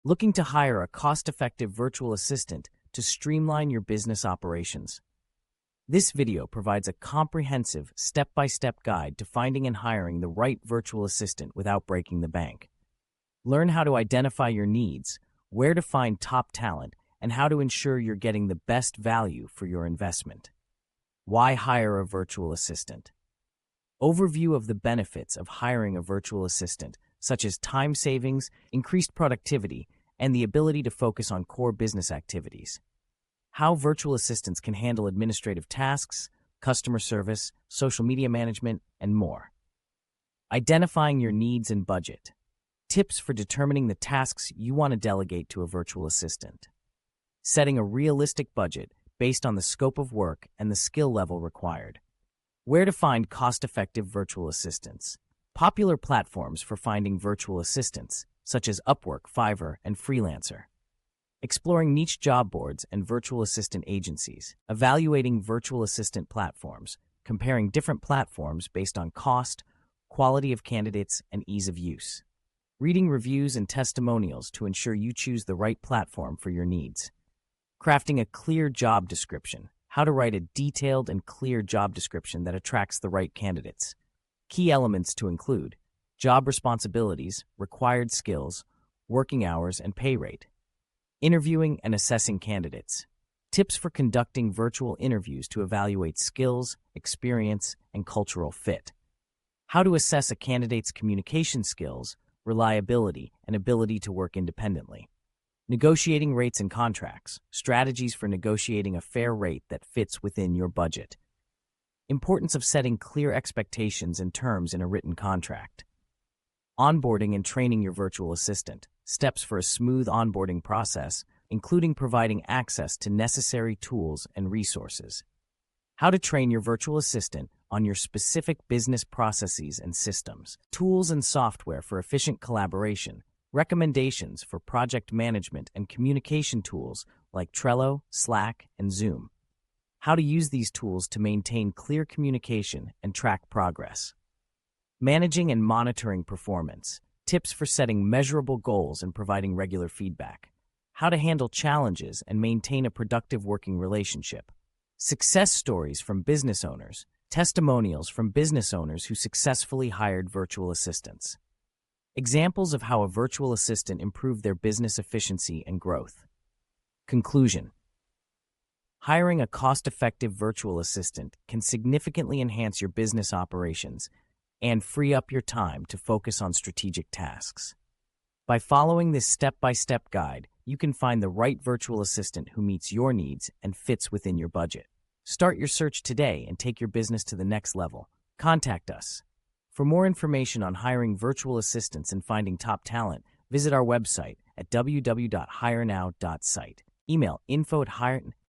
Looking to hire a cost-effective virtual assistant to streamline your business operations? This video provides a comprehensive, step-by-step guide to finding and hiring the right virtual assistant without breaking the bank. Learn how to identify your needs, where to find top talent, and how to ensure you're getting the best value for your investment. Why hire a virtual assistant? Overview of the benefits of hiring a virtual assistant, such as time savings, increased productivity, and the ability to focus on core business activities. How virtual assistants can handle administrative tasks, customer service, social media management, and more. Identifying your needs and budget. Tips for determining the tasks you want to delegate to a virtual assistant. Setting a realistic budget based on the scope of work and the skill level required. Where to find cost-effective virtual assistants. Popular platforms for finding virtual assistants, such as Upwork, Fiverr, and Freelancer. Exploring niche job boards and virtual assistant agencies. Evaluating virtual assistant platforms, comparing different platforms based on cost, quality of candidates, and ease of use. Reading reviews and testimonials to ensure you choose the right platform for your needs. Crafting a clear job description. How to write a detailed and clear job description that attracts the right candidates. Key elements to include job responsibilities, required skills, working hours, and pay rate. Interviewing and assessing candidates. Tips for conducting virtual interviews to evaluate skills, experience, and cultural fit. How to assess a candidate's communication skills, reliability, and ability to work independently. Negotiating rates and contracts. Strategies for negotiating a fair rate that fits within your budget. Importance of setting clear expectations and terms in a written contract. Onboarding and training your virtual assistant. Steps for a smooth onboarding process, including providing access to necessary tools and resources. How to train your virtual assistant on your specific business processes and systems. Tools and software for efficient collaboration. Recommendations for project management and communication tools like Trello, Slack, and Zoom. How to use these tools to maintain clear communication and track progress. Managing and monitoring performance. Tips for setting measurable goals and providing regular feedback. How to handle challenges and maintain a productive working relationship. Success stories from business owners. Testimonials from business owners who successfully hired virtual assistants. Examples of how a virtual assistant improved their business efficiency and growth. Conclusion. Hiring a cost-effective virtual assistant can significantly enhance your business operations and free up your time to focus on strategic tasks. By following this step-by-step guide, you can find the right virtual assistant who meets your needs and fits within your budget. Start your search today and take your business to the next level. Contact us. For more information on hiring virtual assistants and finding top talent, visit our website at www.hirenow.site. Email info@hire